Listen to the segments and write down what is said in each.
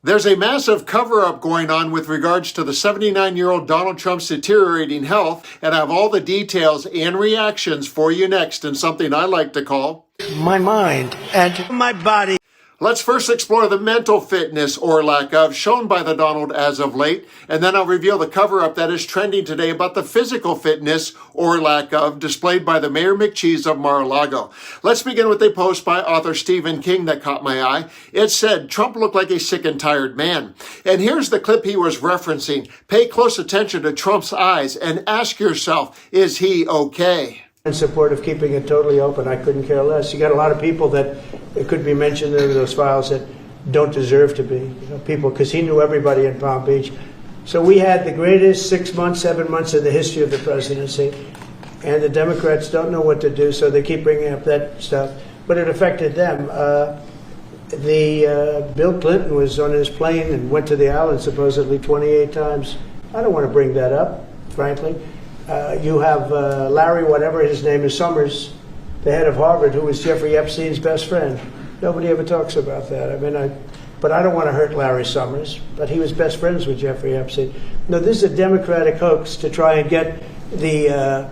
There's a massive cover-up going on with regards to the 79-year-old Donald Trump's deteriorating health, and I have all the details and reactions for you next in something I like to call my mind and my body. Let's first explore the mental fitness, or lack of, shown by the Donald as of late, and then I'll reveal the cover-up that is trending today about the physical fitness, or lack of, displayed by the Mayor McCheese of Mar-a-Lago. Let's begin with a post by author Stephen King that caught my eye. It said, Trump looked like a sick and tired man. And here's the clip he was referencing. Pay close attention to Trump's eyes and ask yourself, is he okay? In support of keeping it totally open, I couldn't care less. You got a lot of people that it could be mentioned in those files that don't deserve to be, people, because he knew everybody in Palm Beach. So we had the greatest 6 months, 7 months in the history of the presidency, and the Democrats don't know what to do, so they keep bringing up that stuff. But it affected them. Bill Clinton was on his plane and went to the island supposedly 28 times. I don't want to bring that up, frankly. You have Larry, whatever his name is, Summers, the head of Harvard, who was Jeffrey Epstein's best friend. Nobody ever talks about that. But I don't want to hurt Larry Summers, but he was best friends with Jeffrey Epstein. No, this is a Democratic hoax to try and get the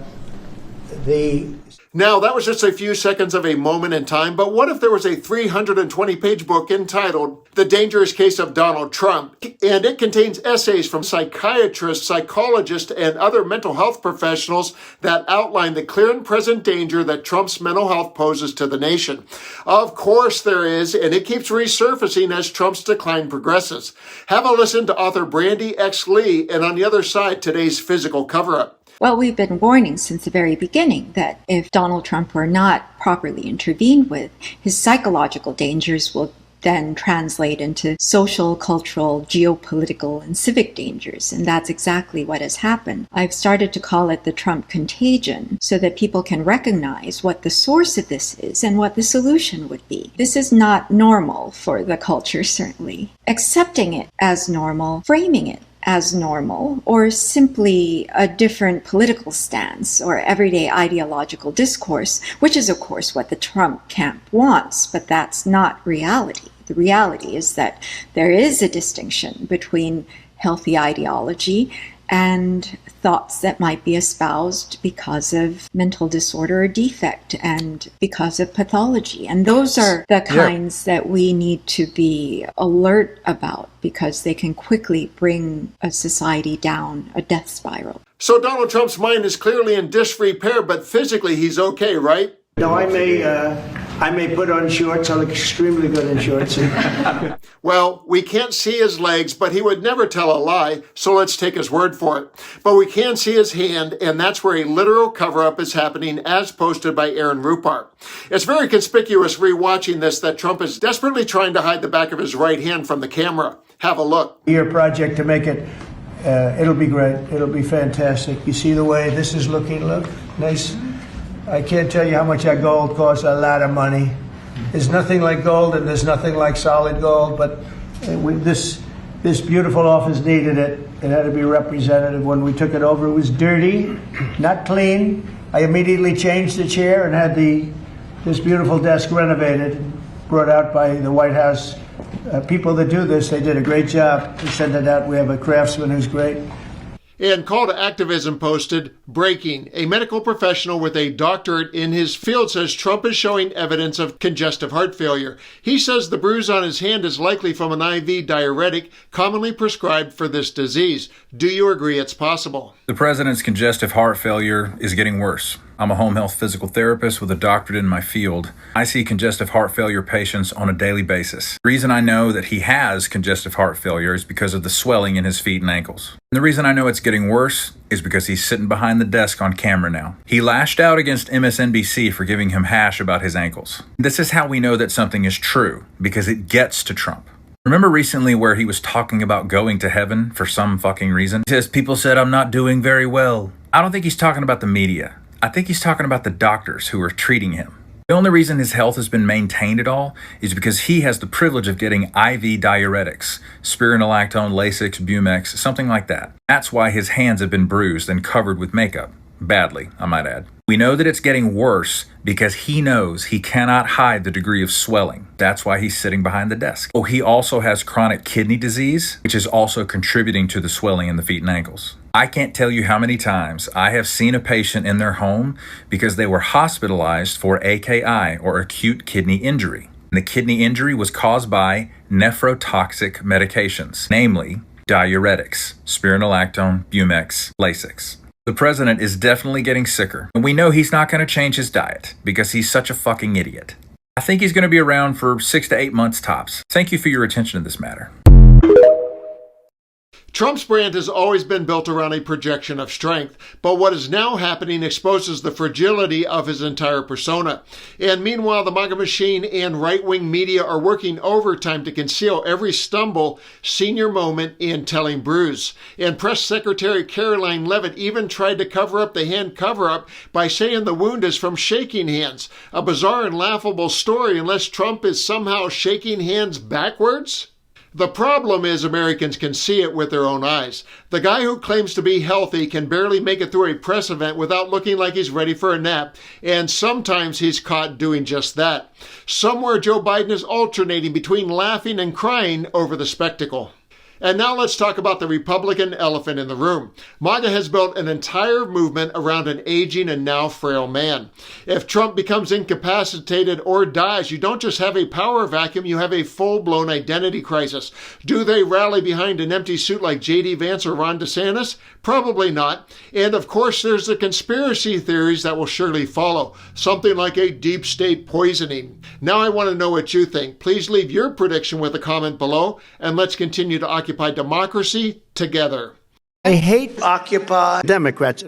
Now, that was just a few seconds of a moment in time, but what if there was a 320-page book entitled The Dangerous Case of Donald Trump, and it contains essays from psychiatrists, psychologists, and other mental health professionals that outline the clear and present danger that Trump's mental health poses to the nation? Of course there is, and it keeps resurfacing as Trump's decline progresses. Have a listen to author Brandy X. Lee, and on the other side, today's physical cover-up. Well, we've been warning since the very beginning that if Donald Trump were not properly intervened with, his psychological dangers will then translate into social, cultural, geopolitical, and civic dangers. And that's exactly what has happened. I've started to call it the Trump contagion so that people can recognize what the source of this is and what the solution would be. This is not normal for the culture, certainly. Accepting it as normal, framing it as normal, or simply a different political stance or everyday ideological discourse, which is of course what the Trump camp wants, but that's not reality. The reality is that there is a distinction between healthy ideology and thoughts that might be espoused because of mental disorder or defect and because of pathology. And those are the kinds that we need to be alert about because they can quickly bring a society down a death spiral. So Donald Trump's mind is clearly in disrepair, but physically he's okay, right? No, I may put on shorts. I look extremely good in shorts. Well, we can't see his legs, but he would never tell a lie, so let's take his word for it. But we can see his hand, and that's where a literal cover-up is happening, as posted by Aaron Rupart. It's very conspicuous rewatching this that Trump is desperately trying to hide the back of his right hand from the camera. Have a look. Your project to make it, it'll be great. It'll be fantastic. You see the way this is looking? Look, nice. I can't tell you how much that gold costs, a lot of money. There's nothing like gold and there's nothing like solid gold, but this beautiful office needed it. It had to be representative. When we took it over, it was dirty, not clean. I immediately changed the chair and had this beautiful desk renovated, brought out by the White House. People that do this, they did a great job. We send it out. We have a craftsman who's great. And call to activism posted, breaking. A medical professional with a doctorate in his field says Trump is showing evidence of congestive heart failure. He says the bruise on his hand is likely from an IV diuretic commonly prescribed for this disease. Do you agree it's possible? The president's congestive heart failure is getting worse. I'm a home health physical therapist with a doctorate in my field. I see congestive heart failure patients on a daily basis. The reason I know that he has congestive heart failure is because of the swelling in his feet and ankles. And the reason I know it's getting worse is because he's sitting behind the desk on camera now. He lashed out against MSNBC for giving him hash about his ankles. This is how we know that something is true, because it gets to Trump. Remember recently where he was talking about going to heaven for some fucking reason? He says, people said I'm not doing very well. I don't think he's talking about the media. I think he's talking about the doctors who are treating him. The only reason his health has been maintained at all is because he has the privilege of getting IV diuretics, spironolactone, Lasix, Bumex, something like that. That's why his hands have been bruised and covered with makeup. Badly, I might add. We know that it's getting worse because he knows he cannot hide the degree of swelling. That's why he's sitting behind the desk. Oh, he also has chronic kidney disease, which is also contributing to the swelling in the feet and ankles. I can't tell you how many times I have seen a patient in their home because they were hospitalized for AKI, or acute kidney injury. And the kidney injury was caused by nephrotoxic medications, namely diuretics, spironolactone, Bumex, Lasix. The president is definitely getting sicker, and we know he's not going to change his diet because he's such a fucking idiot. I think he's going to be around for 6 to 8 months tops. Thank you for your attention to this matter. Trump's brand has always been built around a projection of strength, but what is now happening exposes the fragility of his entire persona. And meanwhile, the MAGA machine and right-wing media are working overtime to conceal every stumble, senior moment, and telling bruise. And Press Secretary Caroline Leavitt even tried to cover up the hand cover-up by saying the wound is from shaking hands. A bizarre and laughable story unless Trump is somehow shaking hands backwards? The problem is Americans can see it with their own eyes. The guy who claims to be healthy can barely make it through a press event without looking like he's ready for a nap, and sometimes he's caught doing just that. Somewhere Joe Biden is alternating between laughing and crying over the spectacle. And now let's talk about the Republican elephant in the room. MAGA has built an entire movement around an aging and now frail man. If Trump becomes incapacitated or dies, you don't just have a power vacuum, you have a full-blown identity crisis. Do they rally behind an empty suit like J.D. Vance or Ron DeSantis? Probably not. And of course, there's the conspiracy theories that will surely follow. Something like a deep state poisoning. Now I want to know what you think. Please leave your prediction with a comment below, and let's continue to occupy democracy together. I hate Occupy Democrats.